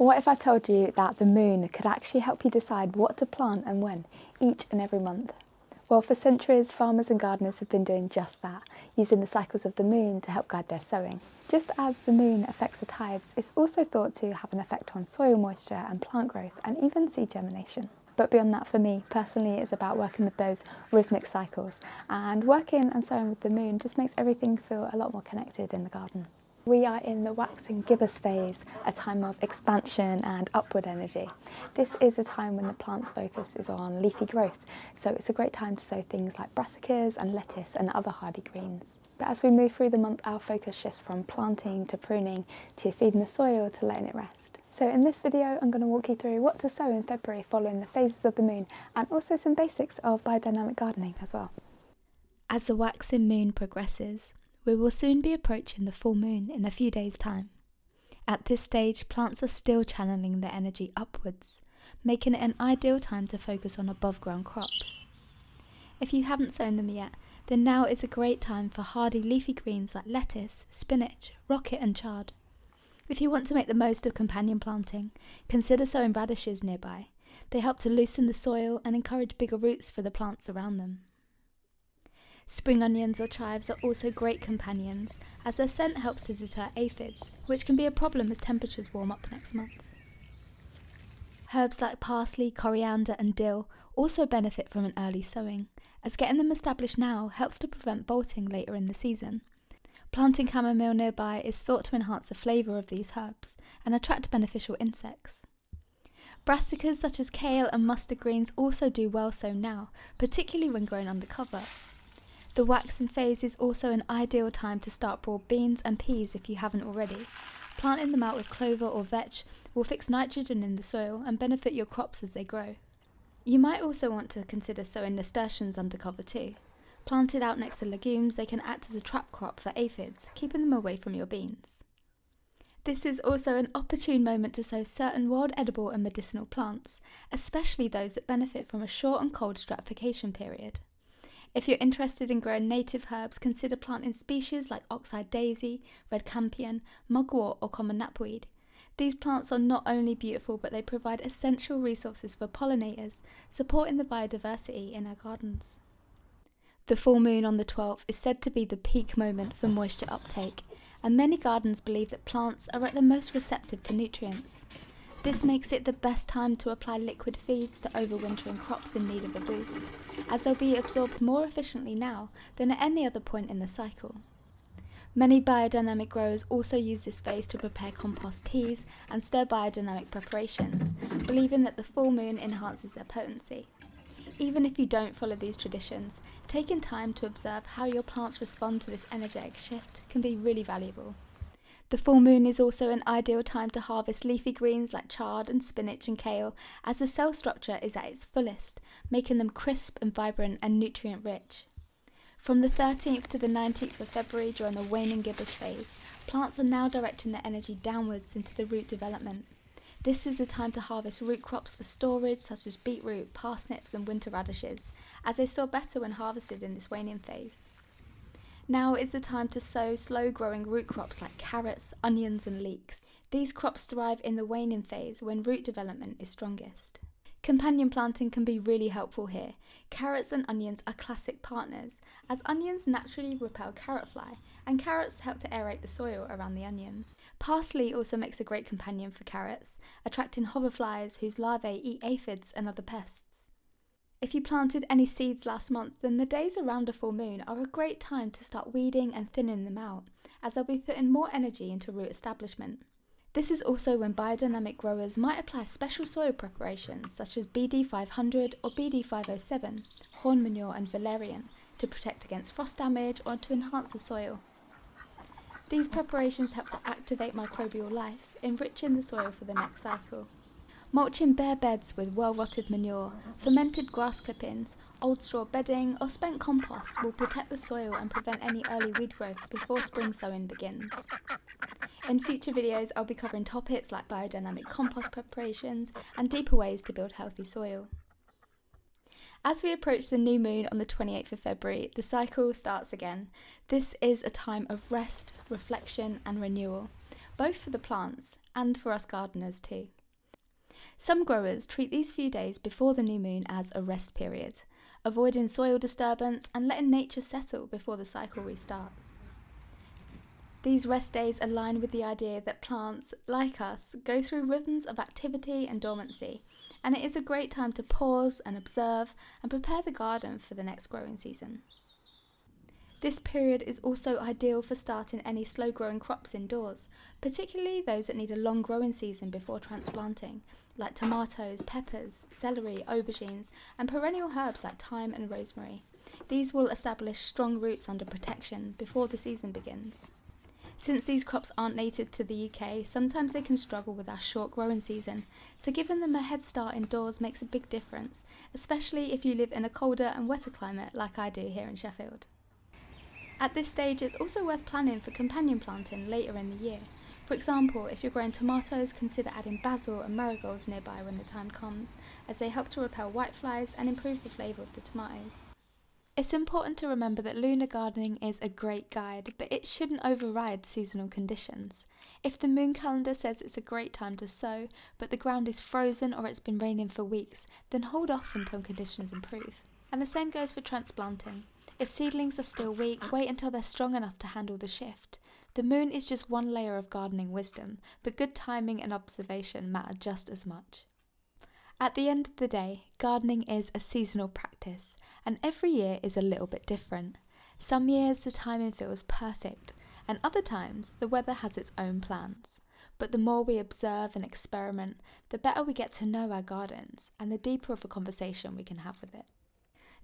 What if I told you that the moon could actually help you decide what to plant and when, each and every month? Well, for centuries, farmers and gardeners have been doing just that, using the cycles of the moon to help guide their sowing. Just as the moon affects the tides, it's also thought to have an effect on soil moisture and plant growth and even seed germination. But beyond that, for me, personally, it's about working with those rhythmic cycles. And working and sowing with the moon just makes everything feel a lot more connected in the garden. We are in the waxing gibbous phase, a time of expansion and upward energy. This is a time when the plant's focus is on leafy growth, so it's a great time to sow things like brassicas and lettuce and other hardy greens. But as we move through the month, our focus shifts from planting to pruning to feeding the soil to letting it rest. So in this video, I'm going to walk you through what to sow in February following the phases of the moon, and also some basics of biodynamic gardening as well. As the waxing moon progresses, we will soon be approaching the full moon in a few days' time. At this stage, plants are still channeling their energy upwards, making it an ideal time to focus on above ground crops. If you haven't sown them yet, then now is a great time for hardy leafy greens like lettuce, spinach, rocket and chard. If you want to make the most of companion planting, consider sowing radishes nearby. They help to loosen the soil and encourage bigger roots for the plants around them. Spring onions or chives are also great companions, as their scent helps to deter aphids, which can be a problem as temperatures warm up next month. Herbs like parsley, coriander and dill also benefit from an early sowing, as getting them established now helps to prevent bolting later in the season. Planting chamomile nearby is thought to enhance the flavour of these herbs and attract beneficial insects. Brassicas such as kale and mustard greens also do well sown now, particularly when grown under cover. The waxing phase is also an ideal time to start broad beans and peas if you haven't already. Planting them out with clover or vetch will fix nitrogen in the soil and benefit your crops as they grow. You might also want to consider sowing nasturtiums under cover too. Planted out next to legumes, they can act as a trap crop for aphids, keeping them away from your beans. This is also an opportune moment to sow certain wild edible and medicinal plants, especially those that benefit from a short and cold stratification period. If you're interested in growing native herbs, consider planting species like oxeye daisy, red campion, mugwort or common knapweed. These plants are not only beautiful, but they provide essential resources for pollinators, supporting the biodiversity in our gardens. The full moon on the 12th is said to be the peak moment for moisture uptake, and many gardens believe that plants are at their most receptive to nutrients. This makes it the best time to apply liquid feeds to overwintering crops in need of a boost, as they'll be absorbed more efficiently now than at any other point in the cycle. Many biodynamic growers also use this phase to prepare compost teas and stir biodynamic preparations, believing that the full moon enhances their potency. Even if you don't follow these traditions, taking time to observe how your plants respond to this energetic shift can be really valuable. The full moon is also an ideal time to harvest leafy greens like chard and spinach and kale, as the cell structure is at its fullest, making them crisp and vibrant and nutrient rich. From the 13th to the 19th of February during the waning gibbous phase, plants are now directing their energy downwards into the root development. This is the time to harvest root crops for storage such as beetroot, parsnips and winter radishes, as they soar better when harvested in this waning phase. Now is the time to sow slow-growing root crops like carrots, onions and leeks. These crops thrive in the waning phase when root development is strongest. Companion planting can be really helpful here. Carrots and onions are classic partners, as onions naturally repel carrot fly, and carrots help to aerate the soil around the onions. Parsley also makes a great companion for carrots, attracting hoverflies whose larvae eat aphids and other pests. If you planted any seeds last month, then the days around a full moon are a great time to start weeding and thinning them out, as they'll be putting more energy into root establishment. This is also when biodynamic growers might apply special soil preparations such as BD 500 or BD 507, horn manure and valerian, to protect against frost damage or to enhance the soil. These preparations help to activate microbial life, enriching the soil for the next cycle. Mulching bare beds with well-rotted manure, fermented grass clippings, old straw bedding or spent compost will protect the soil and prevent any early weed growth before spring sowing begins. In future videos, I'll be covering topics like biodynamic compost preparations and deeper ways to build healthy soil. As we approach the new moon on the 28th of February, the cycle starts again. This is a time of rest, reflection and renewal, both for the plants and for us gardeners too. Some growers treat these few days before the new moon as a rest period, avoiding soil disturbance and letting nature settle before the cycle restarts. These rest days align with the idea that plants, like us, go through rhythms of activity and dormancy, and it is a great time to pause and observe and prepare the garden for the next growing season. This period is also ideal for starting any slow-growing crops indoors, particularly those that need a long growing season before transplanting, like tomatoes, peppers, celery, aubergines, and perennial herbs like thyme and rosemary. These will establish strong roots under protection before the season begins. Since these crops aren't native to the UK, sometimes they can struggle with our short growing season, so giving them a head start indoors makes a big difference, especially if you live in a colder and wetter climate like I do here in Sheffield. At this stage, it's also worth planning for companion planting later in the year. For example, if you're growing tomatoes, consider adding basil and marigolds nearby when the time comes, as they help to repel whiteflies and improve the flavour of the tomatoes. It's important to remember that lunar gardening is a great guide, but it shouldn't override seasonal conditions. If the moon calendar says it's a great time to sow, but the ground is frozen or it's been raining for weeks, then hold off until conditions improve. And the same goes for transplanting. If seedlings are still weak, wait until they're strong enough to handle the shift. The moon is just one layer of gardening wisdom, but good timing and observation matter just as much. At the end of the day, gardening is a seasonal practice, and every year is a little bit different. Some years the timing feels perfect, and other times the weather has its own plans. But the more we observe and experiment, the better we get to know our gardens, and the deeper of a conversation we can have with it.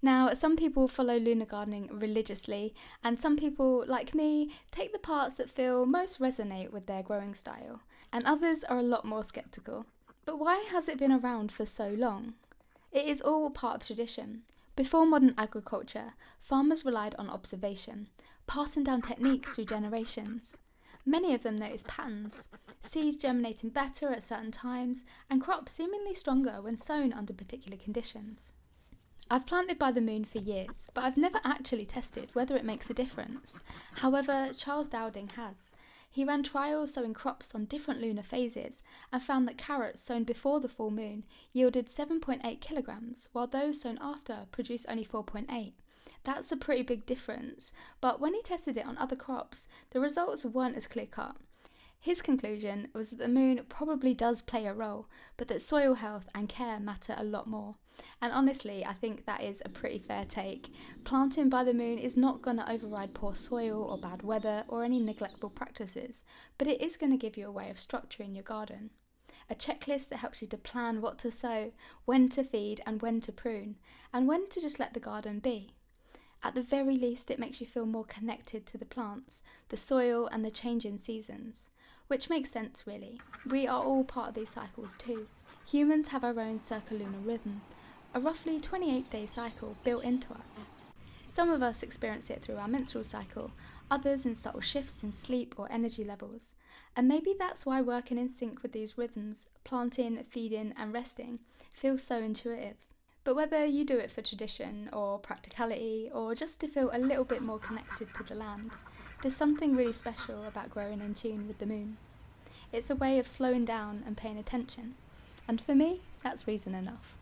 Now, some people follow lunar gardening religiously, and some people, like me, take the parts that feel most resonate with their growing style, and others are a lot more sceptical. But why has it been around for so long? It is all part of tradition. Before modern agriculture, farmers relied on observation, passing down techniques through generations. Many of them noticed patterns, seeds germinating better at certain times, and crops seemingly stronger when sown under particular conditions. I've planted by the moon for years, but I've never actually tested whether it makes a difference. However, Charles Dowding has. He ran trials sowing crops on different lunar phases and found that carrots sown before the full moon yielded 7.8 kilograms, while those sown after produced only 4.8. That's a pretty big difference, but when he tested it on other crops, the results weren't as clear-cut. His conclusion was that the moon probably does play a role, but that soil health and care matter a lot more. And honestly, I think that is a pretty fair take. Planting by the moon is not going to override poor soil or bad weather or any neglectful practices, but it is going to give you a way of structuring your garden. A checklist that helps you to plan what to sow, when to feed and when to prune, and when to just let the garden be. At the very least, it makes you feel more connected to the plants, the soil and the changing seasons. Which makes sense really. We are all part of these cycles too. Humans have our own circulunar rhythm, a roughly 28-day cycle built into us. Some of us experience it through our menstrual cycle, others in subtle shifts in sleep or energy levels. And maybe that's why working in sync with these rhythms, planting, feeding and resting, feels so intuitive. But whether you do it for tradition or practicality or just to feel a little bit more connected to the land, there's something really special about growing in tune with the moon. It's a way of slowing down and paying attention, and for me, that's reason enough.